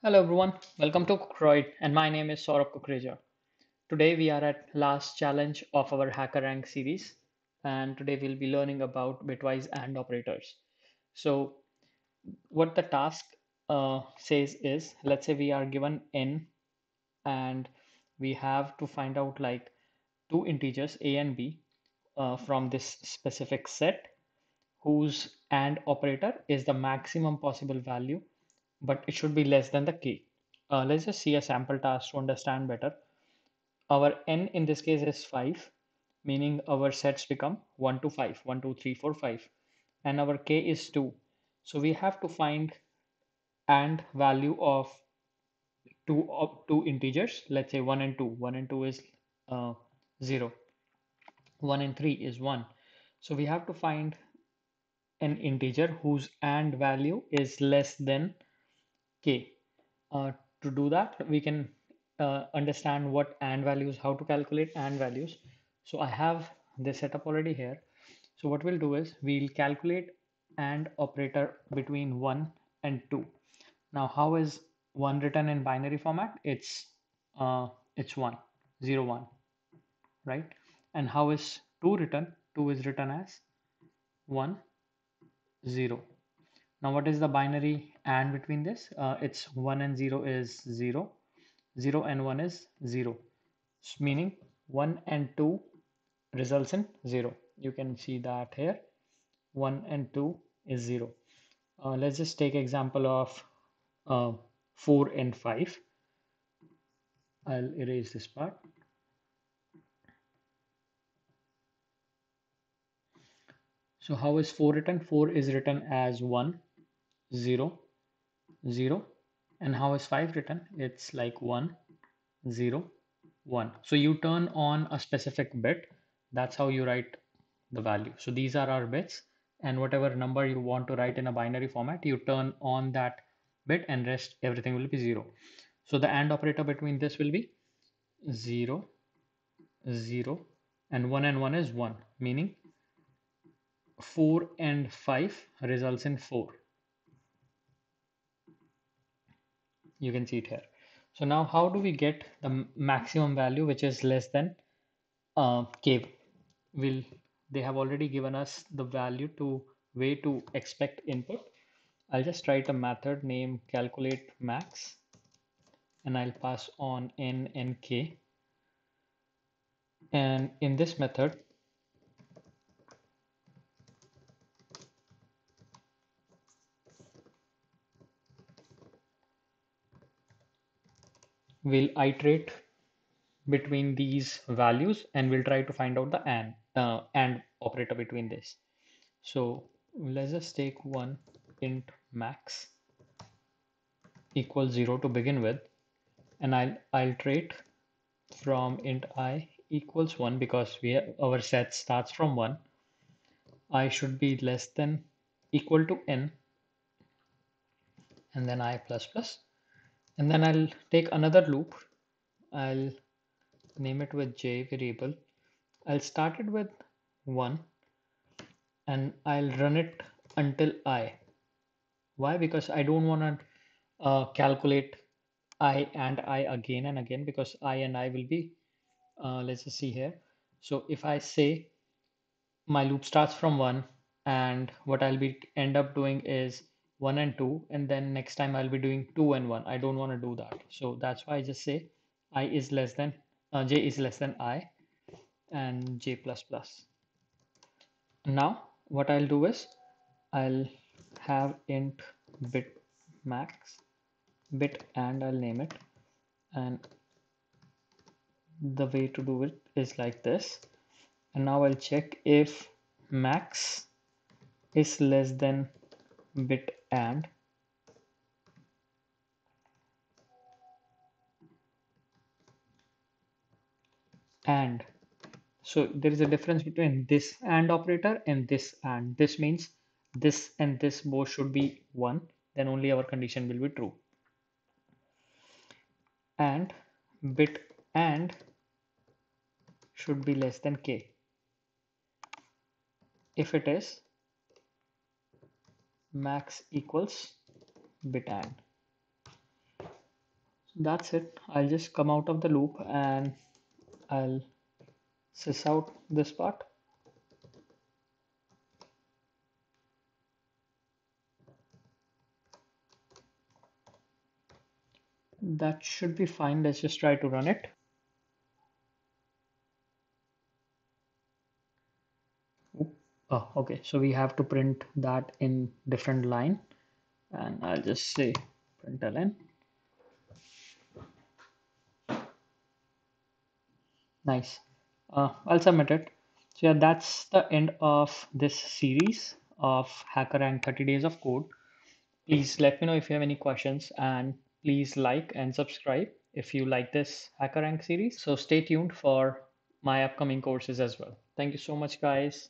Hello everyone, welcome to Kukroid and my name is Saurabh Kukreja. Today we are at last challenge of our HackerRank series and today we'll be learning about bitwise AND operators. So what the task says is, let's say we are given n and we have to find out like two integers a and b from this specific set whose AND operator is the maximum possible value, but it should be less than the k. Let's just see a sample task to understand better. Our n in this case is 5, meaning our sets become 1 to 5, 1, 2, 3, 4, 5, and our k is 2. So we have to find AND value of two integers. Let's say 1 and 2. 1 and 2 is 0. 1 and 3 is 1. So we have to find an integer whose AND value is less than k. Uh, to do that, we can understand what AND values, how to calculate AND values. So I have this setup already here. So what we'll do is we'll calculate AND operator between 1 and 2. Now, how is 1 written in binary format? It's 1, 0, 1, right? And how is 2 written? 2 is written as 1, 0. Now, what is the binary and between this? It's 1 and 0 is 0, 0 and 1 is 0, meaning 1 and 2 results in 0. You can see that here 1 and 2 is 0. Let's just take example of uh, 4 and 5. I'll erase this part. So how is 4 written? 4 is written as 1, 0, 0. And how is 5 written? It's like 1, 0, 1. So you turn on a specific bit. That's how you write the value. So these are our bits, and whatever number you want to write in a binary format, you turn on that bit and rest everything will be 0. So the AND operator between this will be 0, 0, and 1 and 1 is 1, meaning 4 and 5 results in 4. You can see it here. So now how do we get the maximum value which is less than k? Will They have already given us the value to way to expect input. I'll just write a method named calculate max and I'll pass on n and k. And in this method, we'll iterate between these values and we'll try to find out the and operator between this. So let's just take one int max equals 0 to begin with, and I'll iterate from int I equals 1 because our set starts from 1. I should be less than equal to n and then I plus plus, and then I'll take another loop. I'll name it with j variable. I'll start it with 1 and I'll run it until I. Why? Because I don't want to calculate I and I again and again, because I and I will be, let's just see here. So if I say my loop starts from 1 and what I'll be end up doing is 1 and 2, and then next time I'll be doing 2 and 1. I don't want to do that. So that's why I just say I is less than j is less than I and j plus plus. Now what I'll do is I'll have int bit max bit and I'll name it, and the way to do it is like this. And now I'll check if max is less than bit and so there is a difference between this and operator and this and. This means this and this both should be 1, then only our condition will be true. And bit and should be less than k. If it is, max equals bit and. That's it. I'll just come out of the loop and I'll sys out this part. That should be fine. Let's just try to run it. Oop. Oh, okay. So we have to print that in different line, and I'll just say println. Nice. I'll submit it. So yeah, that's the end of this series of HackerRank 30 Days of Code. Please let me know if you have any questions, and please like and subscribe if you like this HackerRank series. So stay tuned for my upcoming courses as well. Thank you so much, guys.